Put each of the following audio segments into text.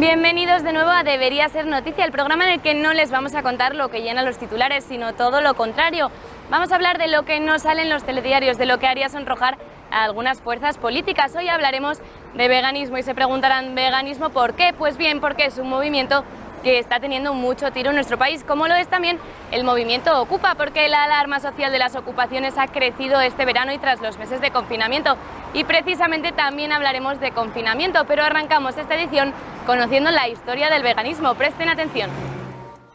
Bienvenidos de nuevo a Debería Ser Noticia, el programa en el que no les vamos a contar lo que llena los titulares, sino todo lo contrario. Vamos a hablar de lo que no sale en los telediarios, de lo que haría sonrojar a algunas fuerzas políticas. Hoy hablaremos de veganismo y se preguntarán, ¿veganismo por qué? Pues bien, porque es un movimiento que está teniendo mucho tiro en nuestro país, como lo es también el movimiento Ocupa, porque la alarma social de las ocupaciones ha crecido este verano y tras los meses de confinamiento. Y precisamente también hablaremos de confinamiento, pero arrancamos esta edición conociendo la historia del veganismo. Presten atención.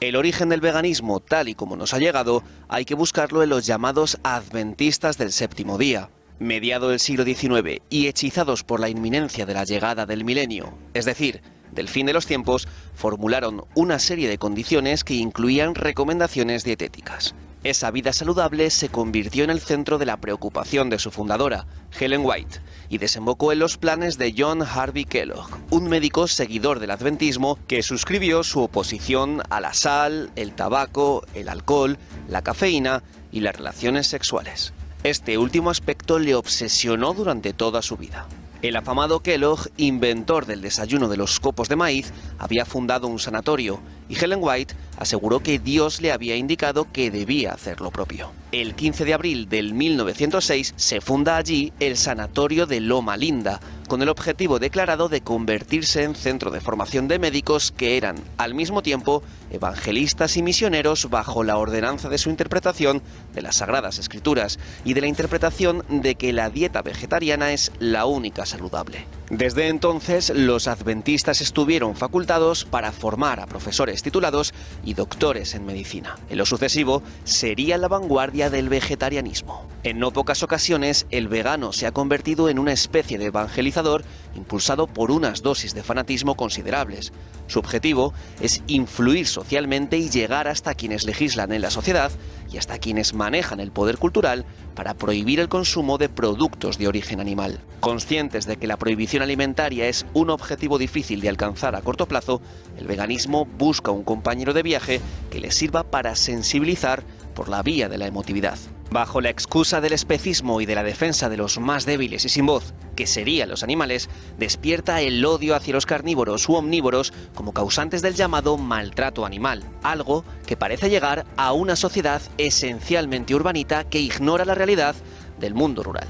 El origen del veganismo, tal y como nos ha llegado, hay que buscarlo en los llamados adventistas del séptimo día. Mediado el siglo XIX y hechizados por la inminencia de la llegada del milenio, es decir, del fin de los tiempos, formularon una serie de condiciones que incluían recomendaciones dietéticas. Esa vida saludable se convirtió en el centro de la preocupación de su fundadora, Ellen White, y desembocó en los planes de John Harvey Kellogg, un médico seguidor del adventismo que suscribió su oposición a la sal, el tabaco, el alcohol, la cafeína y las relaciones sexuales. Este último aspecto le obsesionó durante toda su vida. El afamado Kellogg, inventor del desayuno de los copos de maíz, había fundado un sanatorio y Ellen White aseguró que Dios le había indicado que debía hacer lo propio. El 15 de abril del 1906 se funda allí el Sanatorio de Loma Linda, con el objetivo declarado de convertirse en centro de formación de médicos que eran, al mismo tiempo, evangelistas y misioneros bajo la ordenanza de su interpretación de las Sagradas Escrituras y de la interpretación de que la dieta vegetariana es la única saludable. Desde entonces, los adventistas estuvieron facultados para formar a profesores titulados y doctores en medicina. En lo sucesivo, sería la vanguardia del vegetarianismo. En no pocas ocasiones, el vegano se ha convertido en una especie de evangelizador impulsado por unas dosis de fanatismo considerables. Su objetivo es influir socialmente y llegar hasta quienes legislan en la sociedad y hasta quienes manejan el poder cultural para prohibir el consumo de productos de origen animal. Conscientes de que la prohibición alimentaria es un objetivo difícil de alcanzar a corto plazo, el veganismo busca un compañero de viaje que le sirva para sensibilizar por la vía de la emotividad. Bajo la excusa del especismo y de la defensa de los más débiles y sin voz, que serían los animales, despierta el odio hacia los carnívoros u omnívoros como causantes del llamado maltrato animal, algo que parece llegar a una sociedad esencialmente urbanita que ignora la realidad del mundo rural.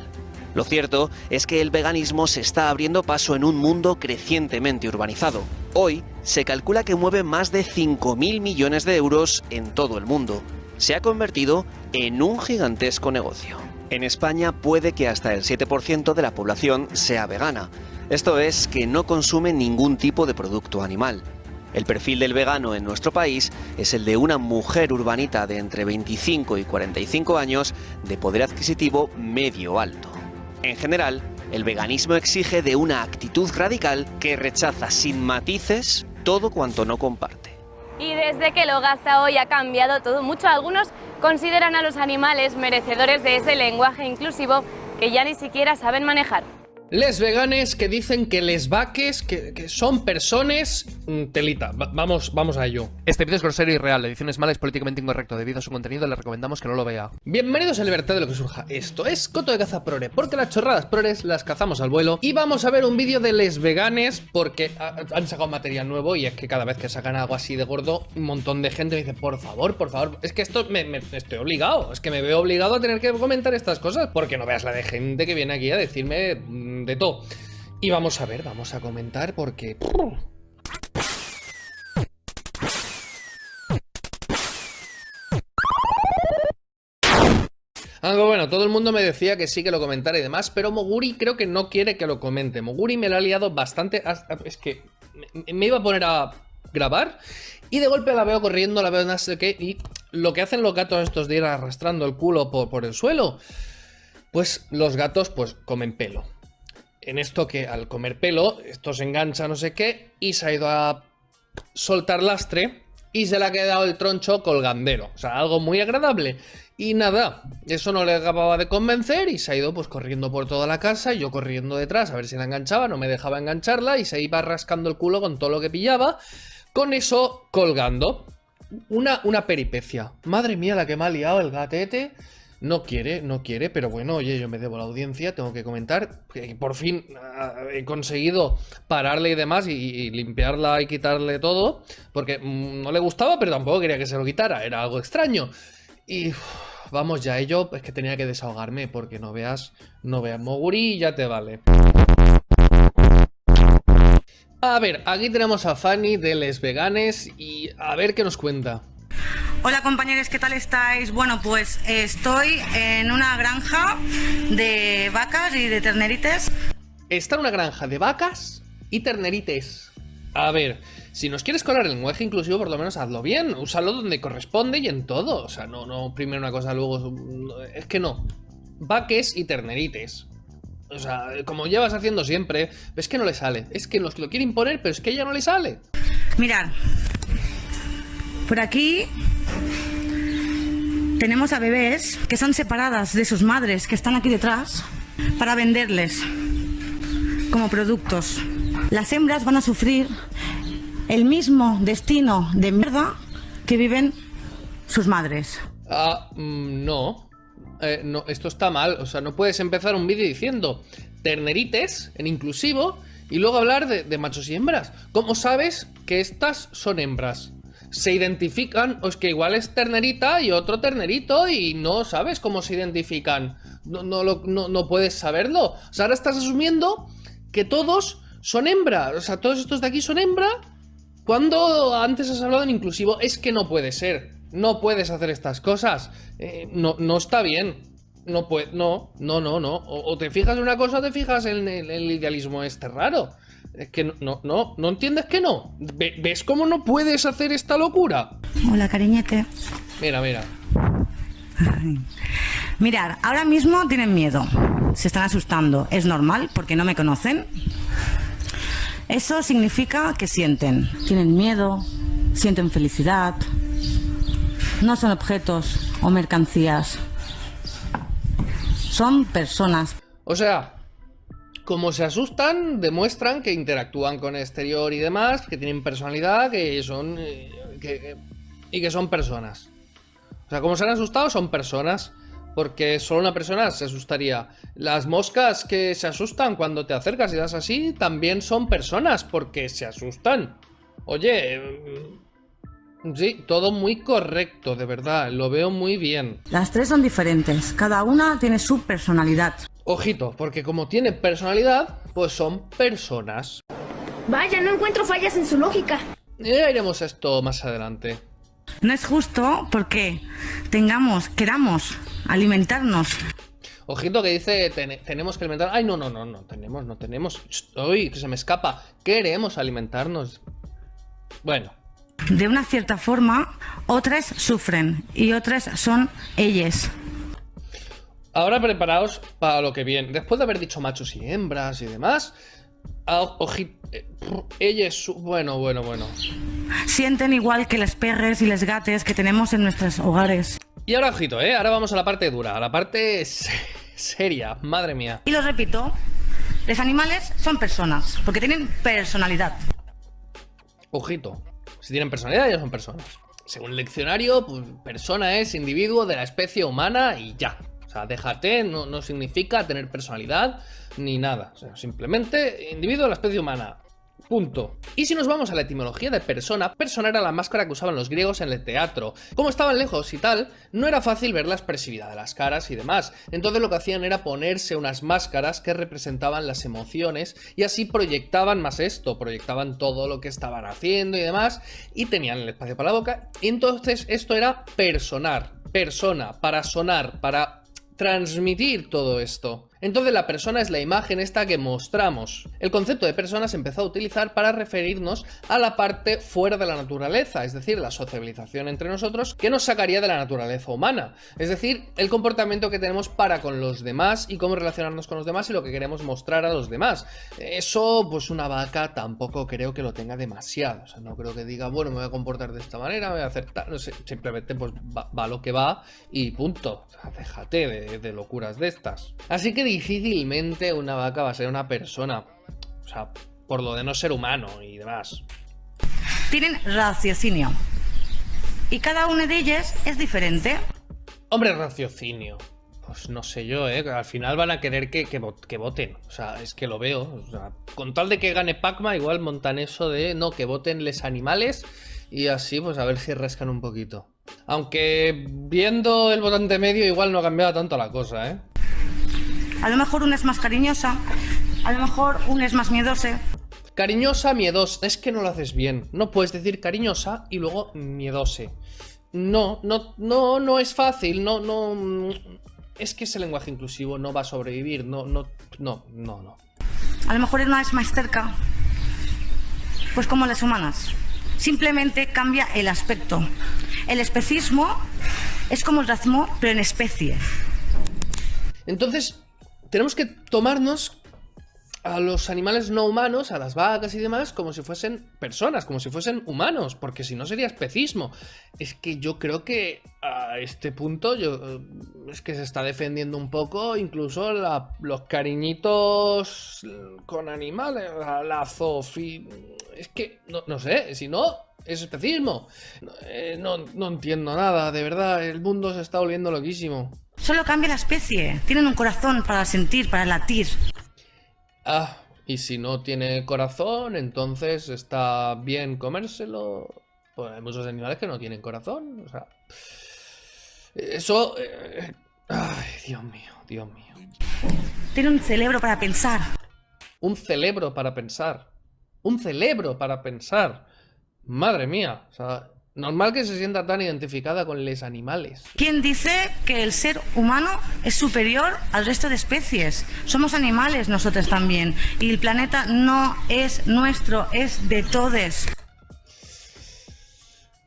Lo cierto es que el veganismo se está abriendo paso en un mundo crecientemente urbanizado. Hoy se calcula que mueve más de 5.000 millones de euros en todo el mundo. Se ha convertido en un gigantesco negocio. En España puede que hasta el 7% de la población sea vegana. Esto es, que no consume ningún tipo de producto animal. El perfil del vegano en nuestro país es el de una mujer urbanita de entre 25 y 45 años de poder adquisitivo medio alto. En general, el veganismo exige de una actitud radical que rechaza sin matices todo cuanto no comparte. Y desde que lo gasta hoy ha cambiado todo mucho. Algunos consideran a los animales merecedores de ese lenguaje inclusivo que ya ni siquiera saben manejar. Les veganes que dicen que les vaques, que son personas, telita. Vamos a ello. Este vídeo es grosero y real, la edición es mala y es políticamente incorrecto. Debido a su contenido le recomendamos que no lo vea. Bienvenidos a Libertad de lo que surja. Esto es Coto de Caza Prore, porque las chorradas prores las cazamos al vuelo. Y vamos a ver un vídeo de les veganes, porque han sacado material nuevo. Y es que cada vez que sacan algo así de gordo, un montón de gente me dice, por favor, es que esto me estoy obligado. Es que me veo obligado a tener que comentar estas cosas, porque no veas la de gente que viene aquí a decirme de todo. Y vamos a ver, vamos a comentar porque... Algo bueno, todo el mundo me decía que sí que lo comentara y demás, pero Moguri creo que no quiere que lo comente. Moguri me lo ha liado bastante, es que me iba a poner a grabar y de golpe la veo corriendo, la veo no sé qué, y lo que hacen los gatos estos de ir arrastrando el culo por el suelo, pues los gatos pues comen pelo. En esto que al comer pelo, esto se engancha no sé qué y se ha ido a soltar lastre y se le ha quedado el troncho colgandero. O sea, algo muy agradable. Y nada, eso no le acababa de convencer y se ha ido pues corriendo por toda la casa y yo corriendo detrás a ver si la enganchaba, no me dejaba engancharla y se iba rascando el culo con todo lo que pillaba, con eso colgando. Una peripecia. Madre mía, la que me ha liado el gatete. no quiere, pero bueno, oye, yo me debo la audiencia, tengo que comentar que por fin he conseguido pararle y demás y limpiarla y quitarle todo, porque no le gustaba, pero tampoco quería que se lo quitara, era algo extraño. Y vamos ya, ello es que tenía que desahogarme, porque no veas Moguri y ya te vale. A ver, aquí tenemos a Fanny de Les Veganes y a ver qué nos cuenta. Hola compañeros, ¿qué tal estáis? Bueno, pues estoy en una granja de vacas y de ternerites. Está en una granja de vacas y ternerites. A ver, si nos quieres colar el lenguaje inclusivo, por lo menos hazlo bien. Úsalo donde corresponde y en todo. O sea, no primero una cosa, luego... Es que no. Vaques y ternerites. O sea, como llevas haciendo siempre, es que no le sale. Es que nos lo quiere imponer, pero es que ella no le sale. Mirad. Por aquí tenemos a bebés que son separadas de sus madres, que están aquí detrás, para venderles como productos. Las hembras van a sufrir el mismo destino de mierda que viven sus madres. No, esto está mal. O sea, no puedes empezar un vídeo diciendo ternerites en inclusivo y luego hablar de machos y hembras. ¿Cómo sabes que estas son hembras? Se identifican, o es que igual es ternerita y otro ternerito y no sabes cómo se identifican. No puedes saberlo. O sea, ahora estás asumiendo que todos son hembra. O sea, todos estos de aquí son hembra cuando antes has hablado en inclusivo. Es que no puede ser. No puedes hacer estas cosas. No está bien. No puede, no. O te fijas en una cosa o te fijas en el idealismo este raro. Es que no entiendes que no. ¿Ves cómo no puedes hacer esta locura? Hola, cariñete. Mira. Mirad, ahora mismo tienen miedo. Se están asustando. Es normal porque no me conocen. Eso significa que sienten. Tienen miedo, sienten felicidad. No son objetos o mercancías. Son personas. O sea, como se asustan, demuestran que interactúan con el exterior y demás, que tienen personalidad, que son personas. O sea, como se han asustado, son personas. Porque solo una persona se asustaría. Las moscas que se asustan cuando te acercas y das así, también son personas, porque se asustan. Oye, sí, todo muy correcto, de verdad, lo veo muy bien. Las tres son diferentes, cada una tiene su personalidad. Ojito, porque como tienen personalidad, pues son personas. Vaya, no encuentro fallas en su lógica. Ya iremos a esto más adelante. No es justo porque queramos alimentarnos. Ojito que dice, tenemos que alimentar... Ay, no tenemos. Uy, que se me escapa. Queremos alimentarnos. Bueno. De una cierta forma, otras sufren y otras son ellas. Ahora preparaos para lo que viene. Después de haber dicho machos y hembras y demás... Ojito... Ellas... Bueno. Sienten igual que los perres y los gatos que tenemos en nuestros hogares. Y ahora, ojito, ahora vamos a la parte dura, a la parte seria, madre mía. Y lo repito, los animales son personas, porque tienen personalidad. Ojito, si tienen personalidad ya son personas. Según el diccionario, pues persona es individuo de la especie humana y ya. O sea, déjate, no significa tener personalidad ni nada. O sea, simplemente individuo de la especie humana. Punto. Y si nos vamos a la etimología de persona, persona era la máscara que usaban los griegos en el teatro. Como estaban lejos y tal, no era fácil ver la expresividad de las caras y demás. Entonces lo que hacían era ponerse unas máscaras que representaban las emociones y así proyectaban más esto, proyectaban todo lo que estaban haciendo y demás y tenían el espacio para la boca. Y entonces esto era persona, para sonar, para transmitir todo esto. Entonces la persona es la imagen esta que mostramos. El concepto de persona se empezó a utilizar para referirnos a la parte fuera de la naturaleza, es decir, la sociabilización entre nosotros que nos sacaría de la naturaleza humana. Es decir, el comportamiento que tenemos para con los demás y cómo relacionarnos con los demás y lo que queremos mostrar a los demás. Eso, pues una vaca tampoco creo que lo tenga demasiado. O sea, no creo que diga, bueno, me voy a comportar de esta manera, me voy a hacer tal, no sé, simplemente pues va lo que va y punto. O sea, déjate de locuras de estas. Así que difícilmente una vaca va a ser una persona. O sea, por lo de no ser humano y demás. Tienen raciocinio. Y cada una de ellas es diferente. Hombre, raciocinio. pues no sé yo, que al final van a querer que voten. O sea, es que lo veo. O sea, con tal de que gane Pacma, igual montan eso de no, que voten les animales y así, pues a ver si rascan un poquito. Aunque viendo el votante medio, igual no ha cambiado tanto la cosa, ¿eh? A lo mejor una es más cariñosa, a lo mejor una es más miedosa. Cariñosa, miedosa. Es que no lo haces bien. No puedes decir cariñosa y luego miedose. No es fácil. No. Es que ese lenguaje inclusivo no va a sobrevivir. No. A lo mejor una es más cerca, pues como las humanas. Simplemente cambia el aspecto. El especismo es como el racismo, pero en especie. Entonces, tenemos que tomarnos a los animales no humanos, a las vacas y demás, como si fuesen personas, como si fuesen humanos, porque si no sería especismo. Es que yo creo que a este punto es que se está defendiendo un poco incluso los cariñitos con animales, la zoofilia. Es que, no sé, si no, es especismo. No entiendo nada, de verdad, el mundo se está volviendo loquísimo. Solo cambia la especie. Tienen un corazón para sentir, para latir. Y si no tiene corazón, entonces está bien comérselo. Pues hay muchos animales que no tienen corazón. O sea, eso... Ay, Dios mío. Tiene un cerebro para pensar. Un cerebro para pensar. Un cerebro para pensar. Madre mía. O sea, normal que se sienta tan identificada con los animales. ¿Quién dice que el ser humano es superior al resto de especies? Somos animales nosotros también. Y el planeta no es nuestro, es de todos.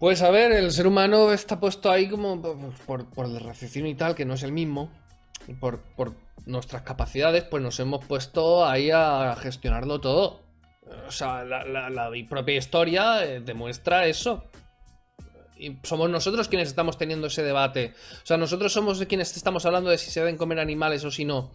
Pues a ver, el ser humano está puesto ahí como por la raciocinio y tal, que no es el mismo. Y por nuestras capacidades, pues nos hemos puesto ahí a gestionarlo todo. O sea, la propia historia demuestra eso. Y somos nosotros quienes estamos teniendo ese debate. O sea, nosotros somos quienes estamos hablando de si se deben comer animales o si no.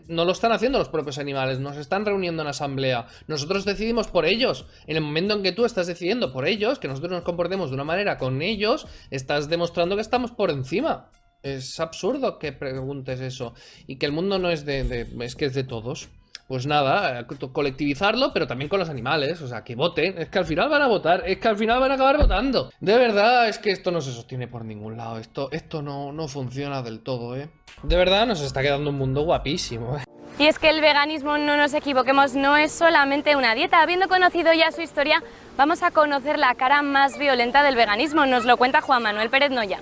No lo están haciendo los propios animales, nos están reuniendo en asamblea. Nosotros decidimos por ellos. En el momento en que tú estás decidiendo por ellos, que nosotros nos comportemos de una manera con ellos, estás demostrando que estamos por encima. Es absurdo que preguntes eso. Y que el mundo no es es que es de todos. Pues nada, colectivizarlo, pero también con los animales, o sea, que voten, es que al final van a votar, es que al final van a acabar votando. De verdad, es que esto no se sostiene por ningún lado, esto no funciona del todo, De verdad nos está quedando un mundo guapísimo, Y es que el veganismo, no nos equivoquemos, no es solamente una dieta. Habiendo conocido ya su historia, vamos a conocer la cara más violenta del veganismo, nos lo cuenta Juan Manuel Pérez Noya.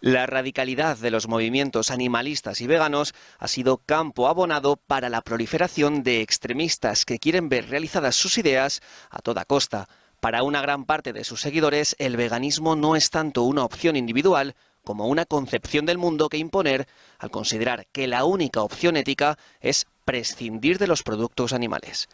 La radicalidad de los movimientos animalistas y veganos ha sido campo abonado para la proliferación de extremistas que quieren ver realizadas sus ideas a toda costa. Para una gran parte de sus seguidores, el veganismo no es tanto una opción individual como una concepción del mundo que imponer al considerar que la única opción ética es prescindir de los productos animales.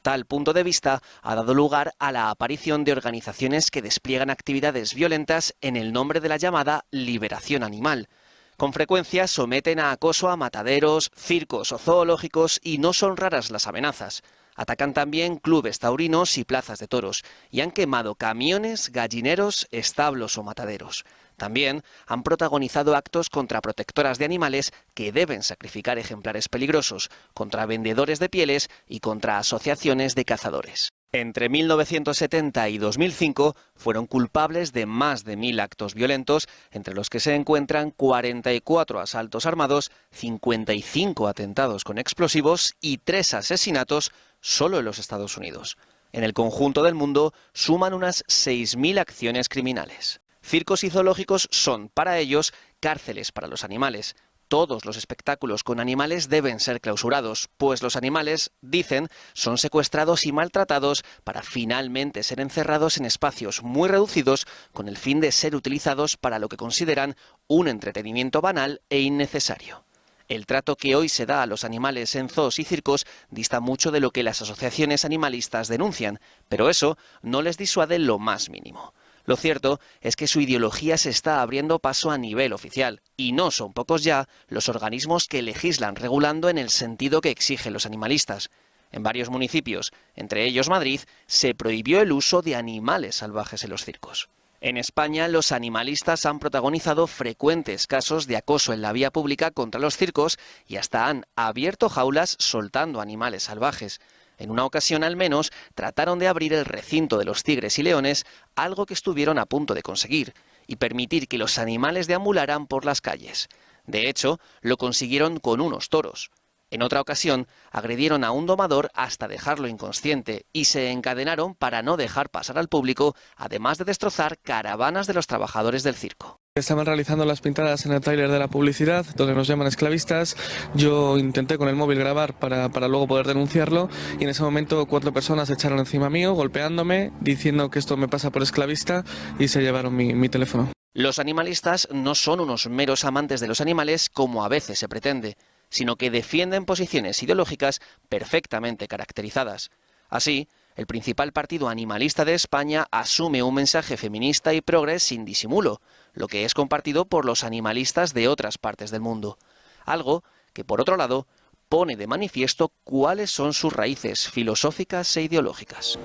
Tal punto de vista ha dado lugar a la aparición de organizaciones que despliegan actividades violentas en el nombre de la llamada liberación animal. Con frecuencia someten a acoso a mataderos, circos o zoológicos y no son raras las amenazas. Atacan también clubes taurinos y plazas de toros y han quemado camiones, gallineros, establos o mataderos. También han protagonizado actos contra protectoras de animales que deben sacrificar ejemplares peligrosos, contra vendedores de pieles y contra asociaciones de cazadores. Entre 1970 y 2005 fueron culpables de más de 1000 actos violentos, entre los que se encuentran 44 asaltos armados, 55 atentados con explosivos y 3 asesinatos solo en los Estados Unidos. En el conjunto del mundo suman unas 6000 acciones criminales. Circos y zoológicos son, para ellos, cárceles para los animales. Todos los espectáculos con animales deben ser clausurados, pues los animales, dicen, son secuestrados y maltratados para finalmente ser encerrados en espacios muy reducidos con el fin de ser utilizados para lo que consideran un entretenimiento banal e innecesario. El trato que hoy se da a los animales en zoos y circos dista mucho de lo que las asociaciones animalistas denuncian, pero eso no les disuade lo más mínimo. Lo cierto es que su ideología se está abriendo paso a nivel oficial, y no son pocos ya los organismos que legislan regulando en el sentido que exigen los animalistas. En varios municipios, entre ellos Madrid, se prohibió el uso de animales salvajes en los circos. En España, los animalistas han protagonizado frecuentes casos de acoso en la vía pública contra los circos y hasta han abierto jaulas soltando animales salvajes. En una ocasión, al menos, trataron de abrir el recinto de los tigres y leones, algo que estuvieron a punto de conseguir, y permitir que los animales deambularan por las calles. De hecho, lo consiguieron con unos toros. En otra ocasión, agredieron a un domador hasta dejarlo inconsciente y se encadenaron para no dejar pasar al público, además de destrozar caravanas de los trabajadores del circo. Estaban realizando las pintadas en el tráiler de la publicidad, donde nos llaman esclavistas. Yo intenté con el móvil grabar para luego poder denunciarlo y en ese momento 4 personas se echaron encima mío, golpeándome, diciendo que esto me pasa por esclavista y se llevaron mi teléfono. Los animalistas no son unos meros amantes de los animales como a veces se pretende, sino que defienden posiciones ideológicas perfectamente caracterizadas. Así, el principal partido animalista de España asume un mensaje feminista y progres sin disimulo, lo que es compartido por los animalistas de otras partes del mundo. Algo que, por otro lado, pone de manifiesto cuáles son sus raíces filosóficas e ideológicas.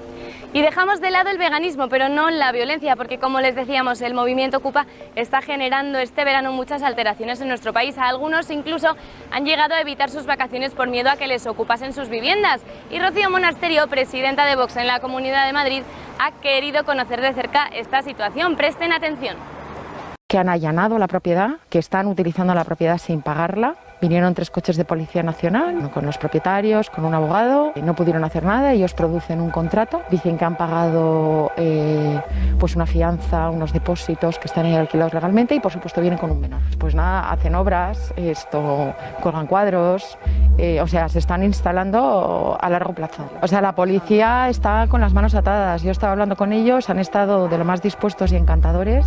Y dejamos de lado el veganismo, pero no la violencia, porque como les decíamos, el movimiento Ocupa está generando este verano muchas alteraciones en nuestro país. Algunos incluso han llegado a evitar sus vacaciones por miedo a que les ocupasen sus viviendas. Y Rocío Monasterio, presidenta de Vox en la Comunidad de Madrid, ha querido conocer de cerca esta situación. Presten atención. Que han allanado la propiedad, que están utilizando la propiedad sin pagarla. Vinieron 3 coches de Policía Nacional, con los propietarios, con un abogado, no pudieron hacer nada, ellos producen un contrato, dicen que han pagado pues una fianza, unos depósitos que están ahí alquilados legalmente y por supuesto vienen con un menor. Pues nada, hacen obras, cuelgan cuadros, o sea, se están instalando a largo plazo. O sea, la policía está con las manos atadas, yo estaba hablando con ellos, han estado de lo más dispuestos y encantadores,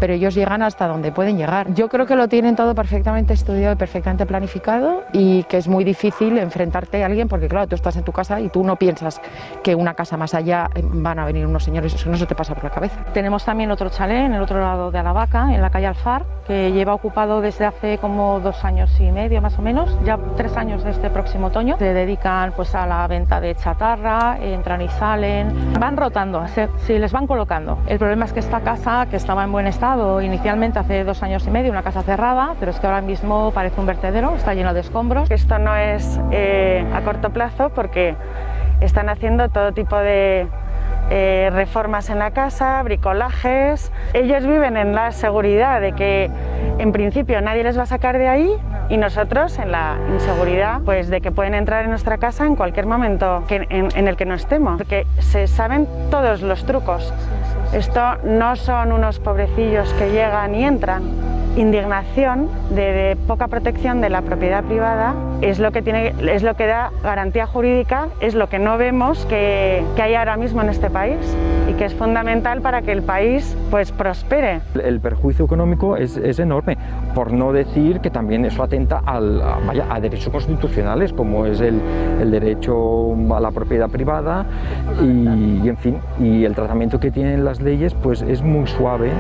pero ellos llegan hasta donde pueden llegar. Yo creo que lo tienen todo perfectamente estudiado y perfectamente planificado y que es muy difícil enfrentarte a alguien porque claro, tú estás en tu casa y tú no piensas que una casa más allá van a venir unos señores, eso no se te pasa por la cabeza. Tenemos también otro chalet en el otro lado de Aravaca, en la calle Alfar, que lleva ocupado desde hace como 2 años y medio más o menos, ya 3 años de este próximo otoño. Se dedican pues a la venta de chatarra, entran y salen, van rotando, sí, les van colocando. El problema es que esta casa, que estaba en buen estado inicialmente hace 2 años y medio, una casa cerrada, pero es que ahora mismo parece un vertedero, está lleno de escombros. Esto no es a corto plazo porque están haciendo todo tipo de reformas en la casa, bricolajes. Ellos viven en la seguridad de que en principio nadie les va a sacar de ahí y nosotros en la inseguridad pues de que pueden entrar en nuestra casa en cualquier momento en el que no estemos, porque se saben todos los trucos. Esto no son unos pobrecillos que llegan y entran. Indignación de poca protección de la propiedad privada es lo que da garantía jurídica, es lo que no vemos que hay ahora mismo en este país y que es fundamental para que el país pues prospere. El perjuicio económico es enorme, por no decir que también eso atenta a derechos constitucionales como es el derecho a la propiedad privada y en fin, y el tratamiento que tienen las leyes pues es muy suave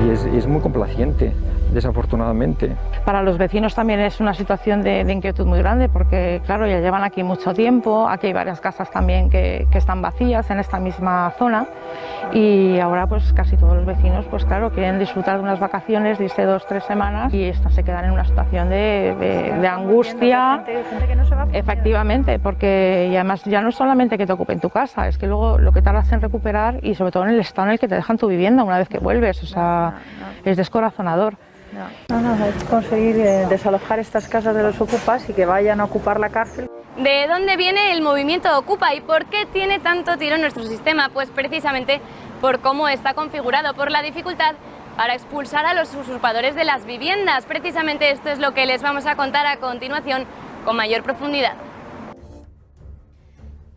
y es muy complaciente. Desafortunadamente. Para los vecinos también es una situación de inquietud muy grande porque, claro, ya llevan aquí mucho tiempo, aquí hay varias casas también que están vacías en esta misma zona y ahora pues casi todos los vecinos pues claro, quieren disfrutar de unas vacaciones de 2-3 semanas y estas se quedan en una situación de angustia. Gente que no se va a efectivamente, porque y además ya no es solamente que te ocupen tu casa, es que luego lo que tardas en recuperar y sobre todo en el estado en el que te dejan tu vivienda una vez que vuelves, o sea, es descorazonador. No, es conseguir desalojar estas casas de los ocupas y que vayan a ocupar la cárcel. ¿De dónde viene el movimiento Ocupa y por qué tiene tanto tiro en nuestro sistema? Pues precisamente por cómo está configurado, por la dificultad para expulsar a los usurpadores de las viviendas. Precisamente esto es lo que les vamos a contar a continuación con mayor profundidad.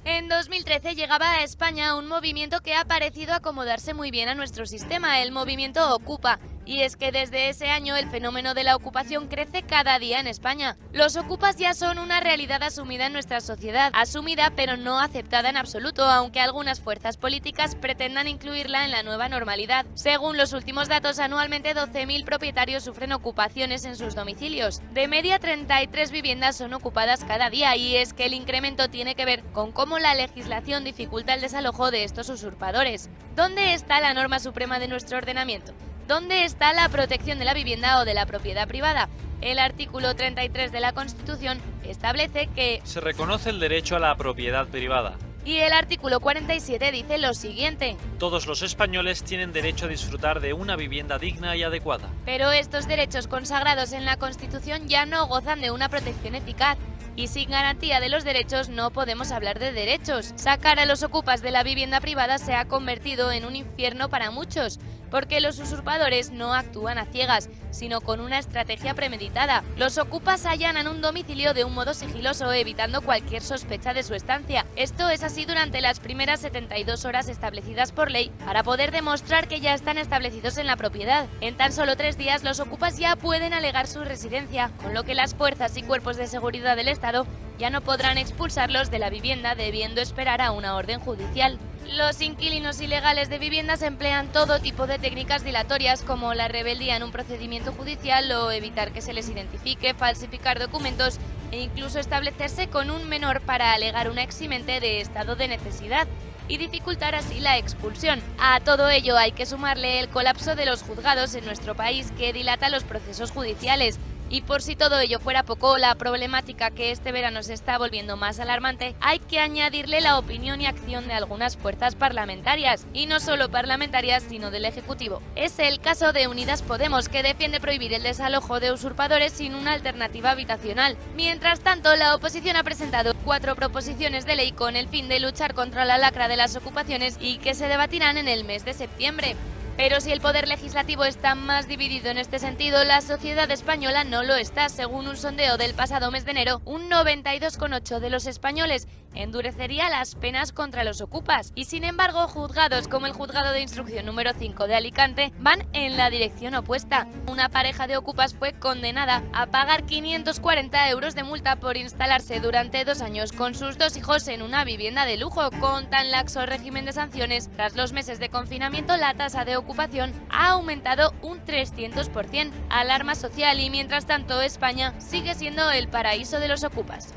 En 2013 llegaba a España un movimiento que ha parecido acomodarse muy bien a nuestro sistema, el movimiento Ocupa. Y es que desde ese año el fenómeno de la ocupación crece cada día en España. Los ocupas ya son una realidad asumida en nuestra sociedad, asumida pero no aceptada en absoluto, aunque algunas fuerzas políticas pretendan incluirla en la nueva normalidad. Según los últimos datos, anualmente 12.000 propietarios sufren ocupaciones en sus domicilios. De media, 33 viviendas son ocupadas cada día, y es que el incremento tiene que ver con cómo la legislación dificulta el desalojo de estos usurpadores. ¿Dónde está la norma suprema de nuestro ordenamiento? ¿Dónde está la protección de la vivienda o de la propiedad privada? El artículo 33 de la Constitución establece que se reconoce el derecho a la propiedad privada. Y el artículo 47 dice lo siguiente: todos los españoles tienen derecho a disfrutar de una vivienda digna y adecuada. Pero estos derechos consagrados en la Constitución ya no gozan de una protección eficaz. Y sin garantía de los derechos no podemos hablar de derechos. Sacar a los ocupas de la vivienda privada se ha convertido en un infierno para muchos, porque los usurpadores no actúan a ciegas, sino con una estrategia premeditada. Los ocupas allanan un domicilio de un modo sigiloso, evitando cualquier sospecha de su estancia. Esto es así durante las primeras 72 horas establecidas por ley, para poder demostrar que ya están establecidos en la propiedad. En tan solo 3 días los ocupas ya pueden alegar su residencia, con lo que las fuerzas y cuerpos de seguridad del Estado ya no podrán expulsarlos de la vivienda, debiendo esperar a una orden judicial. Los inquilinos ilegales de viviendas emplean todo tipo de técnicas dilatorias, como la rebeldía en un procedimiento judicial o evitar que se les identifique, falsificar documentos e incluso establecerse con un menor para alegar una eximente de estado de necesidad y dificultar así la expulsión. A todo ello hay que sumarle el colapso de los juzgados en nuestro país, que dilata los procesos judiciales. Y por si todo ello fuera poco, la problemática que este verano se está volviendo más alarmante, hay que añadirle la opinión y acción de algunas fuerzas parlamentarias, y no solo parlamentarias, sino del Ejecutivo. Es el caso de Unidas Podemos, que defiende prohibir el desalojo de usurpadores sin una alternativa habitacional. Mientras tanto, la oposición ha presentado 4 proposiciones de ley con el fin de luchar contra la lacra de las ocupaciones y que se debatirán en el mes de septiembre. Pero si el poder legislativo está más dividido en este sentido, la sociedad española no lo está. Según un sondeo del pasado mes de enero, un 92,8% de los españoles endurecería las penas contra los ocupas. Y sin embargo, juzgados como el Juzgado de Instrucción número 5 de Alicante van en la dirección opuesta. Una pareja de ocupas fue condenada a pagar 540 euros de multa por instalarse durante 2 años con sus 2 hijos en una vivienda de lujo. Con tan laxo régimen de sanciones, tras los meses de confinamiento, la tasa de ocupación ha aumentado un 300%. Alarma social, y mientras tanto España sigue siendo el paraíso de los ocupas.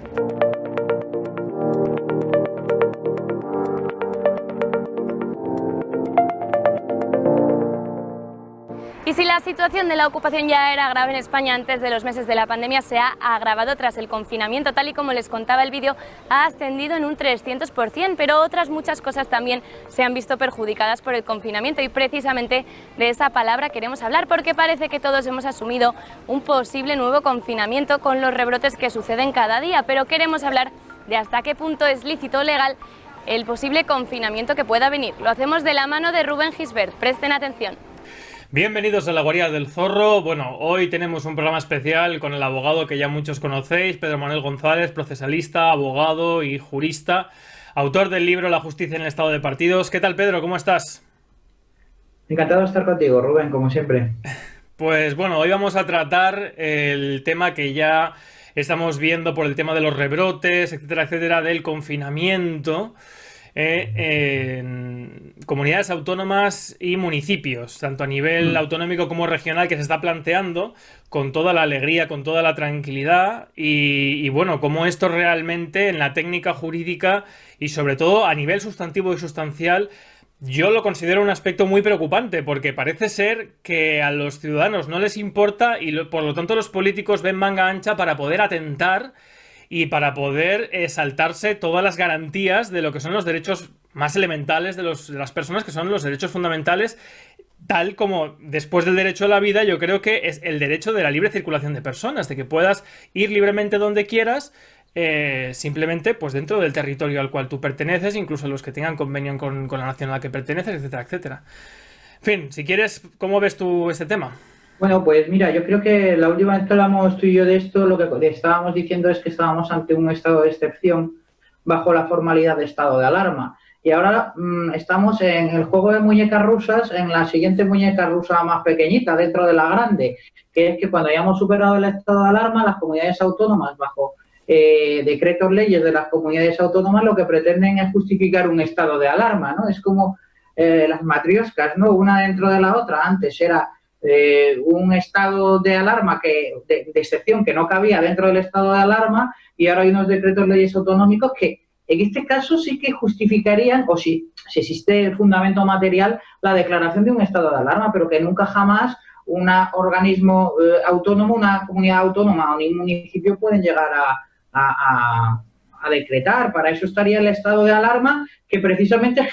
Y si la situación de la ocupación ya era grave en España antes de los meses de la pandemia, se ha agravado tras el confinamiento. Tal y como les contaba el vídeo, ha ascendido en un 300%, pero otras muchas cosas también se han visto perjudicadas por el confinamiento, y precisamente de esa palabra queremos hablar, porque parece que todos hemos asumido un posible nuevo confinamiento con los rebrotes que suceden cada día, pero queremos hablar de hasta qué punto es lícito o legal el posible confinamiento que pueda venir. Lo hacemos de la mano de Rubén Gisbert. Presten atención. Bienvenidos a la Guarida del Zorro. Bueno, hoy tenemos un programa especial con el abogado que ya muchos conocéis, Pedro Manuel González, procesalista, abogado y jurista, autor del libro La justicia en el estado de partidos. ¿Qué tal, Pedro? ¿Cómo estás? Encantado de estar contigo, Rubén, como siempre. Pues bueno, hoy vamos a tratar el tema que ya estamos viendo por el tema de los rebrotes, etcétera, del confinamiento en comunidades autónomas y municipios, tanto a nivel autonómico como regional, que se está planteando con toda la alegría, con toda la tranquilidad, y bueno, cómo esto realmente en la técnica jurídica y sobre todo a nivel sustantivo y sustancial, yo lo considero un aspecto muy preocupante, porque parece ser que a los ciudadanos no les importa y por lo tanto los políticos ven manga ancha para poder atentar y para poder saltarse todas las garantías de lo que son los derechos más elementales de las personas, que son los derechos fundamentales, tal como después del derecho a la vida yo creo que es el derecho de la libre circulación de personas, de que puedas ir libremente donde quieras, simplemente pues dentro del territorio al cual tú perteneces, incluso los que tengan convenio con la nación a la que perteneces, etcétera, etcétera. En fin, si quieres, ¿cómo ves tú este tema? Bueno, pues mira, yo creo que la última vez que hablamos tú y yo de esto, lo que estábamos diciendo es que estábamos ante un estado de excepción bajo la formalidad de estado de alarma. Y ahora estamos en el juego de muñecas rusas, en la siguiente muñeca rusa más pequeñita dentro de la grande, que es que cuando hayamos superado el estado de alarma, las comunidades autónomas, bajo decretos, leyes de las comunidades autónomas, lo que pretenden es justificar un estado de alarma, ¿no? Es como las matrioscas, ¿no? Una dentro de la otra. Antes era un estado de alarma de excepción que no cabía dentro del estado de alarma, y ahora hay unos decretos, leyes autonómicos que en este caso sí que justificarían, o si existe el fundamento material, la declaración de un estado de alarma, pero que nunca jamás un organismo autónomo, una comunidad autónoma o ningún municipio pueden llegar a decretar. Para eso estaría el estado de alarma, que precisamente es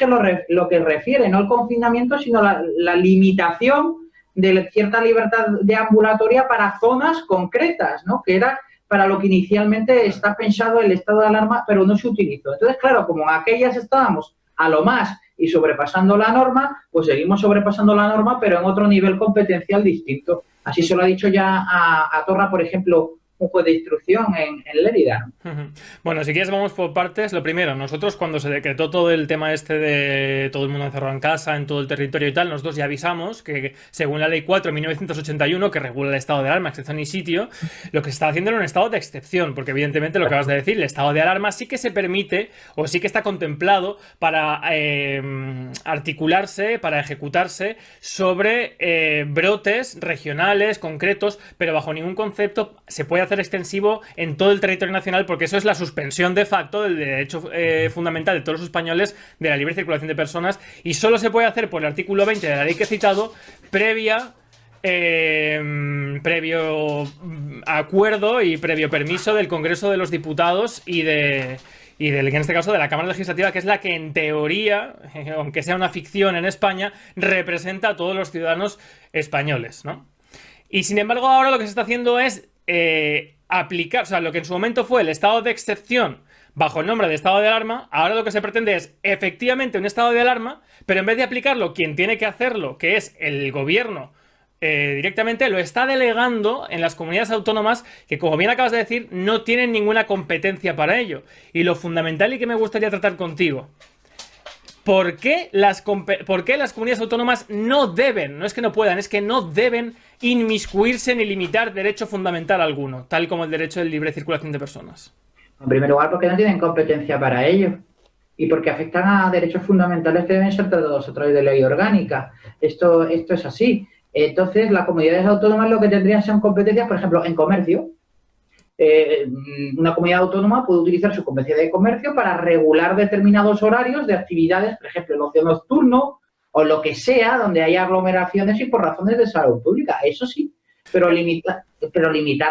lo que refiere, no el confinamiento, sino la limitación de cierta libertad deambulatoria para zonas concretas, ¿no? Que era para lo que inicialmente está pensado el estado de alarma, pero no se utilizó. Entonces, claro, como en aquellas estábamos a lo más y sobrepasando la norma, pues seguimos sobrepasando la norma, pero en otro nivel competencial distinto. Así se lo ha dicho ya a Torra, por ejemplo, un juez de instrucción en Lérida, ¿no? Bueno, si quieres vamos por partes. Lo primero, nosotros cuando se decretó todo el tema este de todo el mundo encerrado en casa, en todo el territorio y tal, nosotros ya avisamos que según la ley 4 de 1981, que regula el estado de alarma, excepción y sitio, lo que se está haciendo era un estado de excepción, porque evidentemente lo que acabas de decir, el estado de alarma sí que se permite o sí que está contemplado para articularse, para ejecutarse sobre brotes regionales, concretos, pero bajo ningún concepto se puede hacer extensivo en todo el territorio nacional, porque eso es la suspensión de facto del derecho fundamental de todos los españoles de la libre circulación de personas, y solo se puede hacer por el artículo 20 de la ley que he citado, previo acuerdo y previo permiso del Congreso de los Diputados y en este caso de la Cámara Legislativa, que es la que en teoría, aunque sea una ficción en España, representa a todos los ciudadanos españoles, ¿no? Y sin embargo ahora lo que se está haciendo es aplicar, o sea, lo que en su momento fue el estado de excepción bajo el nombre de estado de alarma, ahora lo que se pretende es efectivamente un estado de alarma, pero en vez de aplicarlo quien tiene que hacerlo, que es el gobierno, directamente lo está delegando en las comunidades autónomas, que como bien acabas de decir, no tienen ninguna competencia para ello. Y lo fundamental y que me gustaría tratar contigo: ¿por qué las comunidades autónomas no deben, no es que no puedan, es que no deben inmiscuirse ni limitar derecho fundamental alguno, tal como el derecho de libre circulación de personas? En primer lugar, porque no tienen competencia para ello, y porque afectan a derechos fundamentales que deben ser tratados a través de ley orgánica. Esto es así. Entonces, las comunidades autónomas lo que tendrían son competencias, por ejemplo, en comercio. Una comunidad autónoma puede utilizar su competencia de comercio para regular determinados horarios de actividades, por ejemplo, el ocio nocturno o lo que sea, donde haya aglomeraciones y por razones de salud pública. Eso sí, pero limitar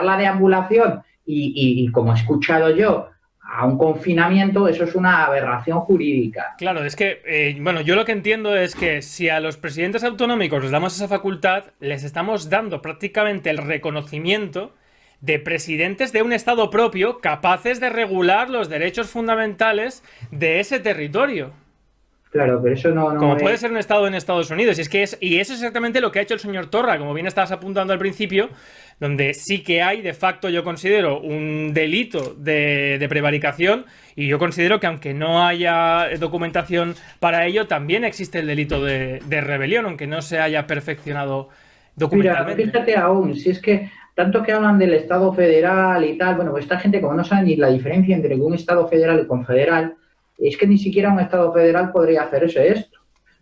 la deambulación y como he escuchado yo, a un confinamiento, eso es una aberración jurídica. Claro, es que, bueno, yo lo que entiendo es que si a los presidentes autonómicos les damos esa facultad, les estamos dando prácticamente el reconocimiento de presidentes de un estado propio capaces de regular los derechos fundamentales de ese territorio. Claro, pero eso no como puede ser un estado en Estados Unidos. Y eso es exactamente lo que ha hecho el señor Torra, como bien estabas apuntando al principio, donde sí que hay, de facto, yo considero un delito de prevaricación, y yo considero que aunque no haya documentación para ello, también existe el delito de rebelión, aunque no se haya perfeccionado documentalmente. Mira, fíjate aún, si es que tanto que hablan del Estado federal y tal, bueno, pues esta gente como no sabe ni la diferencia entre un Estado federal y confederal, es que ni siquiera un Estado federal podría hacer esto,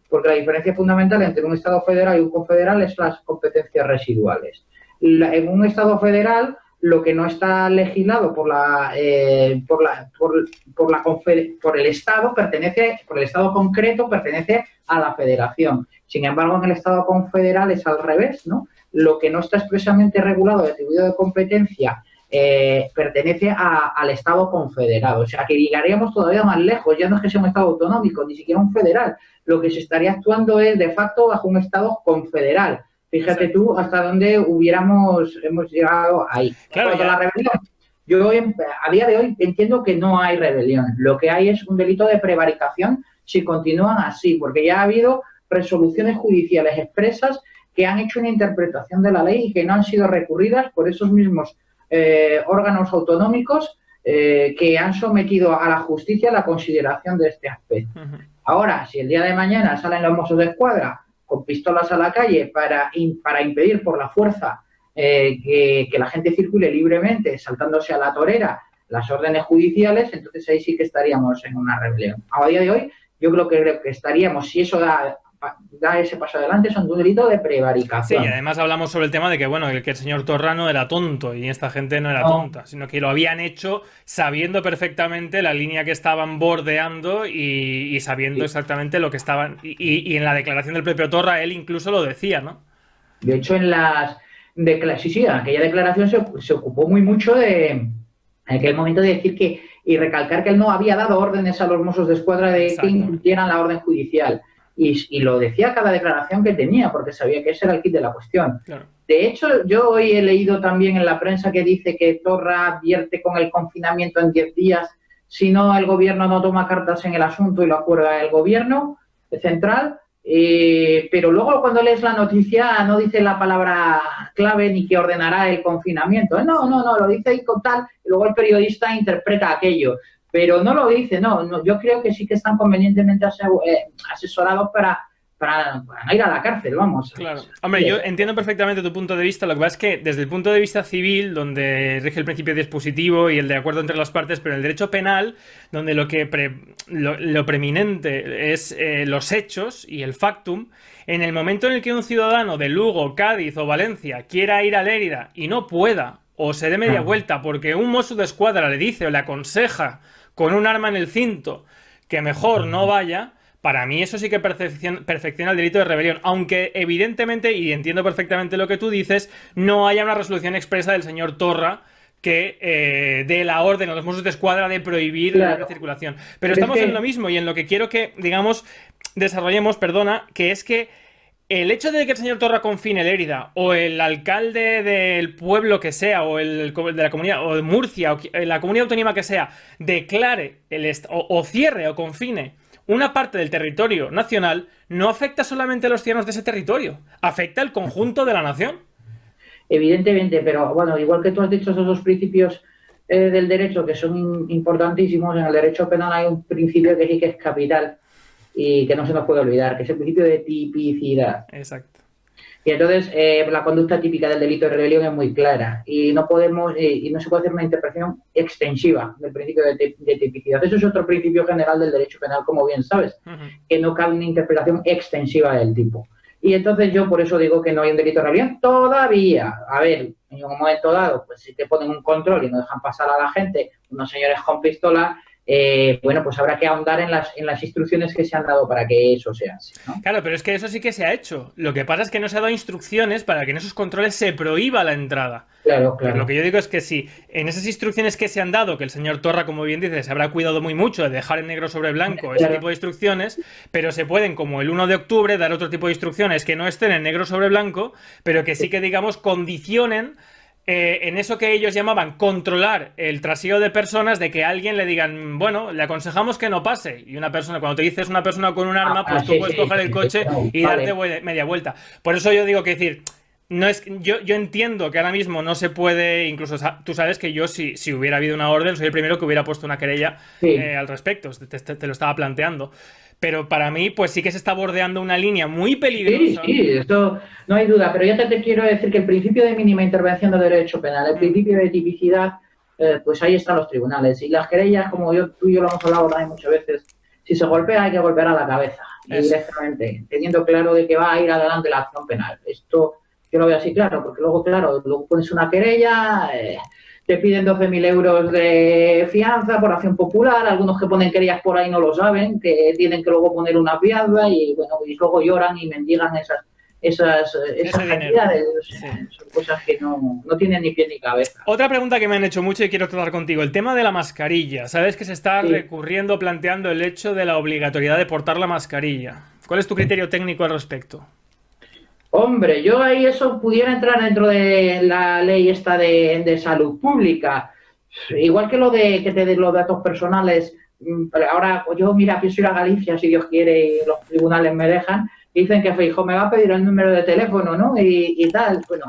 porque la diferencia fundamental entre un Estado federal y un confederal es las competencias residuales. En un Estado federal, lo que no está legislado por el Estado por el Estado concreto pertenece a la Federación. Sin embargo, en el Estado confederal es al revés, ¿no? Lo que no está expresamente regulado y atribuido de competencia pertenece al Estado confederado. O sea, que llegaríamos todavía más lejos. Ya no es que sea un Estado autonómico, ni siquiera un federal. Lo que se estaría actuando es, de facto, bajo un Estado confederal. Fíjate tú hasta dónde hemos llegado ahí. Claro, la rebelión, yo a día de hoy entiendo que no hay rebelión. Lo que hay es un delito de prevaricación si continúan así, porque ya ha habido resoluciones judiciales expresas que han hecho una interpretación de la ley y que no han sido recurridas por esos mismos órganos autonómicos que han sometido a la justicia la consideración de este aspecto. Ahora, si el día de mañana salen los Mossos de Escuadra con pistolas a la calle para impedir por la fuerza que la gente circule libremente, saltándose a la torera las órdenes judiciales, entonces ahí sí que estaríamos en una rebelión. A día de hoy, yo creo que estaríamos, si eso da ese paso adelante, son un delito de prevaricación. Sí, y además hablamos sobre el tema de que, bueno, que el señor Torra no era tonto y esta gente no era tonta, sino que lo habían hecho sabiendo perfectamente la línea que estaban bordeando y sabiendo exactamente lo que estaban... Y en la declaración del propio Torra, él incluso lo decía, ¿no? De hecho, en aquella declaración se ocupó mucho en aquel momento de decir y recalcar que él no había dado órdenes a los Mossos de Escuadra de que incumplieran la orden judicial. Y lo decía cada declaración que tenía, porque sabía que ese era el kit de la cuestión. Claro. De hecho, yo hoy he leído también en la prensa que dice que Torra advierte con el confinamiento en 10 días, si no el gobierno no toma cartas en el asunto y lo acuerda el gobierno central. Pero luego cuando lees la noticia no dice la palabra clave ni que ordenará el confinamiento. No, lo dice ahí con tal, y luego el periodista interpreta aquello. Pero no lo dice, no, yo creo que sí que están convenientemente asesorados para no ir a la cárcel, vamos. Claro. Hombre, yo entiendo perfectamente tu punto de vista, lo que pasa es que desde el punto de vista civil, donde rige el principio dispositivo y el de acuerdo entre las partes, pero en el derecho penal, donde lo preeminente es los hechos y el factum, en el momento en el que un ciudadano de Lugo, Cádiz o Valencia quiera ir a Lérida y no pueda, o se dé media vuelta porque un Mosso de Escuadra le dice o le aconseja con un arma en el cinto que mejor no vaya, para mí eso sí que perfecciona el delito de rebelión, aunque evidentemente, y entiendo perfectamente lo que tú dices, no haya una resolución expresa del señor Torra que dé la orden a los Mossos de Escuadra de prohibir la circulación. Pero estamos en lo mismo y en lo que quiero que, digamos, desarrollemos, que es que el hecho de que el señor Torra confine Lérida, o el alcalde del pueblo que sea, o el de la comunidad, o de Murcia, o la comunidad autónoma que sea, declare o cierre o confine una parte del territorio nacional, no afecta solamente a los ciudadanos de ese territorio, afecta al conjunto de la nación. Evidentemente, pero bueno, igual que tú has dicho esos dos principios del derecho que son importantísimos, en el derecho penal hay un principio que sí que es capital y que no se nos puede olvidar, que es el principio de tipicidad. Exacto. Y entonces la conducta típica del delito de rebelión es muy clara y no podemos y no se puede hacer una interpretación extensiva del principio de tipicidad. Eso es otro principio general del derecho penal, como bien sabes, que no cabe una interpretación extensiva del tipo. Y entonces yo por eso digo que no hay un delito de rebelión todavía. A ver, en un momento dado, pues si te ponen un control y no dejan pasar a la gente, unos señores con pistola, bueno, pues habrá que ahondar en las instrucciones que se han dado para que eso sea así, ¿no? Claro, pero es que eso sí que se ha hecho. Lo que pasa es que no se ha dado instrucciones para que en esos controles se prohíba la entrada. Claro. Pero lo que yo digo es que si en esas instrucciones que se han dado, que el señor Torra, como bien dice, se habrá cuidado muy mucho de dejar en negro sobre blanco ese tipo de instrucciones, pero se pueden, como el 1 de octubre, dar otro tipo de instrucciones que no estén en negro sobre blanco, pero que sí que, digamos, condicionen en eso que ellos llamaban controlar el trasiego de personas, de que a alguien le digan, bueno, le aconsejamos que no pase. Y una persona, cuando te dices una persona con un arma, pues tú puedes coger el coche y darte media vuelta. Por eso yo digo que decir, no es, yo entiendo que ahora mismo no se puede, incluso tú sabes que yo si hubiera habido una orden, soy el primero que hubiera puesto una querella al respecto, te lo estaba planteando. Pero para mí, pues sí que se está bordeando una línea muy peligrosa. Sí, esto no hay duda, pero ya te quiero decir que el principio de mínima intervención del derecho penal, el principio de tipicidad, pues ahí están los tribunales. Y las querellas, como tú y yo lo hemos hablado también muchas veces, si se golpea hay que golpear a la cabeza, directamente, teniendo claro de que va a ir adelante la acción penal. Esto yo lo veo así claro, porque luego, claro, luego pones una querella, te piden 12.000 euros de fianza por acción popular, algunos que ponen querellas por ahí no lo saben, que tienen que luego poner una fianza y bueno, y luego lloran y mendigan esas cantidades. Son cosas que no tienen ni pie ni cabeza. Otra pregunta que me han hecho mucho y quiero tratar contigo, el tema de la mascarilla. Sabes que se está planteando el hecho de la obligatoriedad de portar la mascarilla. ¿Cuál es tu criterio técnico al respecto? Hombre, yo ahí eso pudiera entrar dentro de la ley esta de salud pública. Igual que lo de que te den los datos personales. Ahora, yo, mira, pienso ir a Galicia, si Dios quiere, y los tribunales me dejan. Dicen que Feijóo me va a pedir el número de teléfono, ¿no? Y tal. Bueno,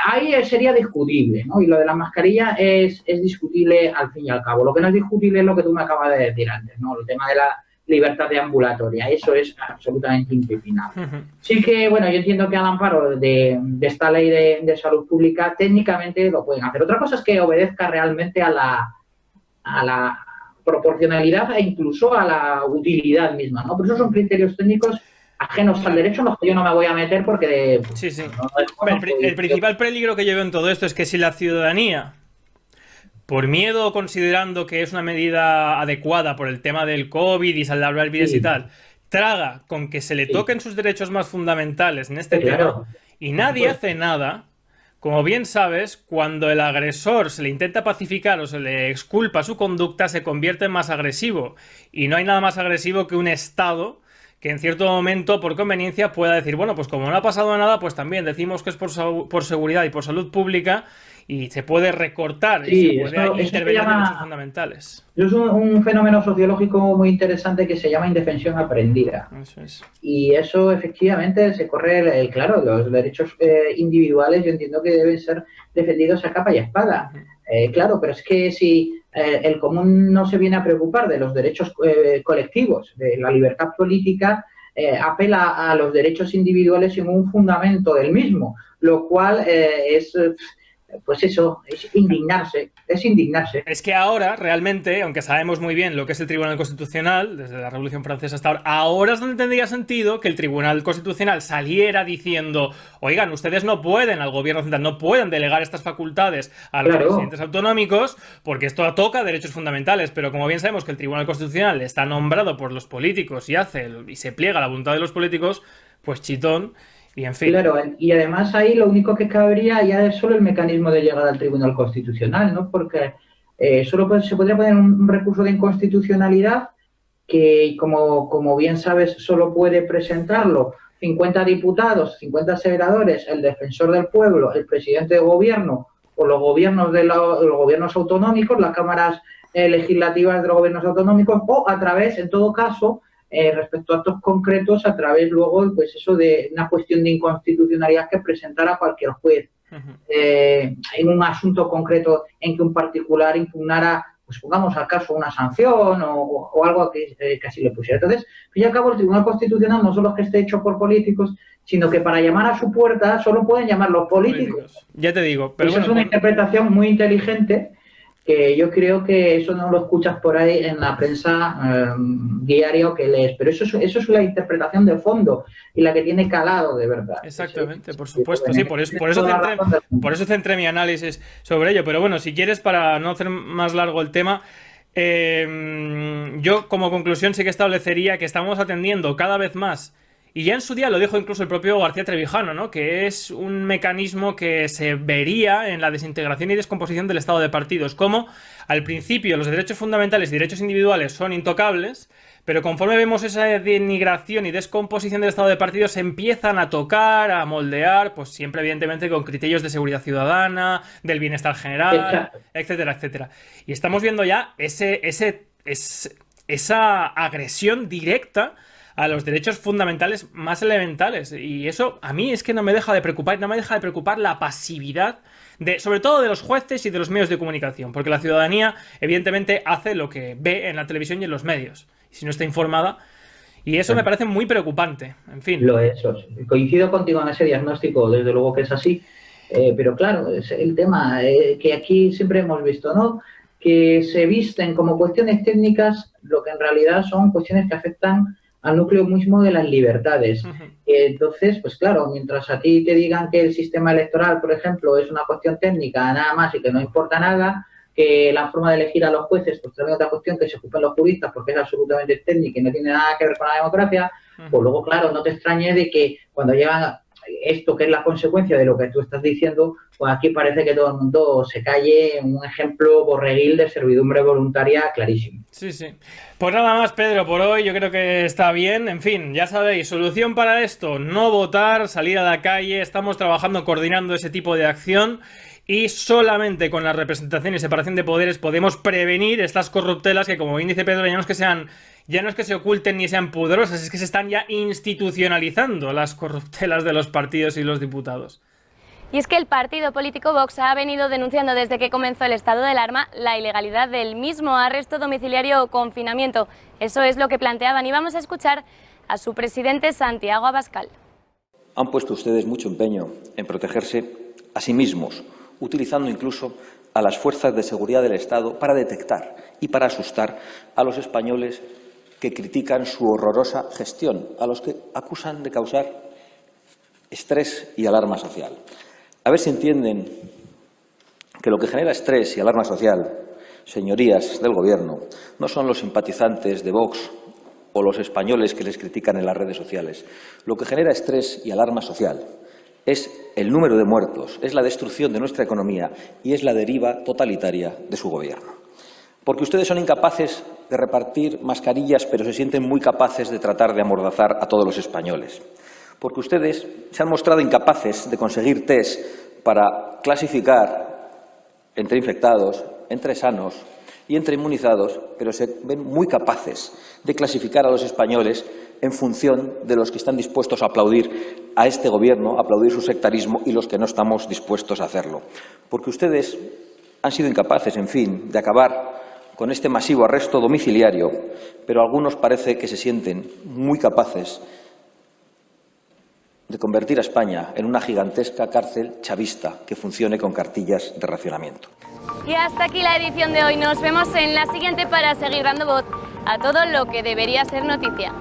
ahí sería discutible, ¿no? Y lo de la mascarilla es discutible al fin y al cabo. Lo que no es discutible es lo que tú me acabas de decir antes, ¿no? El tema de libertad deambulatoria. Eso es absolutamente impepinable. Sí que, bueno, yo entiendo que al amparo de esta ley de salud pública, técnicamente lo pueden hacer. Otra cosa es que obedezca realmente a la proporcionalidad e incluso a la utilidad misma, ¿no? Pero esos son criterios técnicos ajenos al derecho, en los que yo no me voy a meter porque... Sí. El principal peligro que yo veo en todo esto es que si la ciudadanía, por miedo o considerando que es una medida adecuada por el tema del COVID y salvar vidas y tal, traga con que se le toquen sus derechos más fundamentales en este tema y nadie hace nada, como bien sabes, cuando el agresor se le intenta pacificar o se le exculpa su conducta, se convierte en más agresivo. Y no hay nada más agresivo que un Estado que en cierto momento, por conveniencia, pueda decir, bueno, pues como no ha pasado nada, pues también decimos que es por seguridad y por salud pública, y se puede recortar y se puede intervenir en derechos fundamentales. Es un fenómeno sociológico muy interesante que se llama indefensión aprendida. Eso es. Y eso efectivamente se corre, claro, los derechos individuales yo entiendo que deben ser defendidos a capa y espada. Claro, pero es que si el común no se viene a preocupar de los derechos colectivos, de la libertad política, apela a los derechos individuales sin un fundamento del mismo, lo cual pues eso, es indignarse. Es que ahora, realmente, aunque sabemos muy bien lo que es el Tribunal Constitucional, desde la Revolución Francesa hasta ahora es donde tendría sentido que el Tribunal Constitucional saliera diciendo, oigan, ustedes no pueden, al gobierno central, no pueden delegar estas facultades a los presidentes autonómicos, porque esto toca derechos fundamentales, pero como bien sabemos que el Tribunal Constitucional está nombrado por los políticos y se pliega a la voluntad de los políticos, pues chitón. Y en fin. Claro, y además ahí lo único que cabría ya es solo el mecanismo de llegada al Tribunal Constitucional, ¿no? Porque solo se podría poner un recurso de inconstitucionalidad que, como bien sabes, solo puede presentarlo 50 diputados, 50 senadores, el defensor del pueblo, el presidente de gobierno o los gobiernos los gobiernos autonómicos, las cámaras legislativas de los gobiernos autonómicos, o a través, en todo caso, respecto a actos concretos, a través luego, pues eso de una cuestión de inconstitucionalidad que presentara cualquier juez en un asunto concreto en que un particular impugnara, pues pongamos al caso una sanción o algo que así le pusiera. Entonces, al fin y al cabo, el Tribunal Constitucional no solo es que esté hecho por políticos, sino que para llamar a su puerta solo pueden llamar los políticos. Ya te digo. Pero eso es una interpretación muy inteligente, que yo creo que eso no lo escuchas por ahí en la prensa diaria que lees, pero eso es la interpretación de fondo y la que tiene calado de verdad. Exactamente, por supuesto, sí, por eso centré mi análisis sobre ello, pero bueno, si quieres, para no hacer más largo el tema, yo como conclusión sí que establecería que estamos atendiendo cada vez más, y ya en su día lo dijo incluso el propio García Trevijano, ¿no?, que es un mecanismo que se vería en la desintegración y descomposición del Estado de partidos, como al principio los derechos fundamentales y derechos individuales son intocables, pero conforme vemos esa denigración y descomposición del Estado de partidos se empiezan a tocar, a moldear, pues siempre evidentemente con criterios de seguridad ciudadana, del bienestar general, etcétera, etcétera. Y estamos viendo ya esa agresión directa a los derechos fundamentales más elementales, y eso a mí es que no me deja de preocupar, la pasividad sobre todo de los jueces y de los medios de comunicación, porque la ciudadanía evidentemente hace lo que ve en la televisión y en los medios, y si no está informada, y eso me parece muy preocupante, en fin. Lo es, coincido contigo en ese diagnóstico, desde luego que es así, pero claro, es el tema que aquí siempre hemos visto, ¿no?, que se visten como cuestiones técnicas lo que en realidad son cuestiones que afectan al núcleo mismo de las libertades. Entonces, pues claro, mientras a ti te digan que el sistema electoral, por ejemplo, es una cuestión técnica nada más y que no importa nada, que la forma de elegir a los jueces, pues también otra cuestión que se ocupan los juristas porque es absolutamente técnica y no tiene nada que ver con la democracia, pues luego, claro, no te extrañe de que cuando llegan esto que es la consecuencia de lo que tú estás diciendo, pues aquí parece que todo el mundo se calle, un ejemplo borreguil de servidumbre voluntaria clarísimo. Sí, sí. Pues nada más, Pedro, por hoy yo creo que está bien. En fin, ya sabéis, solución para esto, no votar, salir a la calle, estamos trabajando, coordinando ese tipo de acción y solamente con la representación y separación de poderes podemos prevenir estas corruptelas que, como bien dice Pedro, ya no es que se oculten ni sean pudorosas, es que se están ya institucionalizando las corruptelas de los partidos y los diputados. Y es que el partido político Vox ha venido denunciando desde que comenzó el estado de alarma la ilegalidad del mismo, arresto domiciliario o confinamiento. Eso es lo que planteaban y vamos a escuchar a su presidente Santiago Abascal. Han puesto ustedes mucho empeño en protegerse a sí mismos, utilizando incluso a las fuerzas de seguridad del Estado para detectar y para asustar a los españoles que critican su horrorosa gestión, a los que acusan de causar estrés y alarma social. A ver si entienden que lo que genera estrés y alarma social, señorías del Gobierno, no son los simpatizantes de Vox o los españoles que les critican en las redes sociales. Lo que genera estrés y alarma social es el número de muertos, es la destrucción de nuestra economía y es la deriva totalitaria de su Gobierno. Porque ustedes son incapaces de repartir mascarillas, pero se sienten muy capaces de tratar de amordazar a todos los españoles. Porque ustedes se han mostrado incapaces de conseguir test para clasificar entre infectados, entre sanos y entre inmunizados, pero se ven muy capaces de clasificar a los españoles en función de los que están dispuestos a aplaudir a este Gobierno, a aplaudir su sectarismo y los que no estamos dispuestos a hacerlo. Porque ustedes han sido incapaces, en fin, de acabar con este masivo arresto domiciliario, pero algunos parece que se sienten muy capaces de convertir a España en una gigantesca cárcel chavista que funcione con cartillas de racionamiento. Y hasta aquí la edición de hoy. Nos vemos en la siguiente para seguir dando voz a todo lo que debería ser noticia.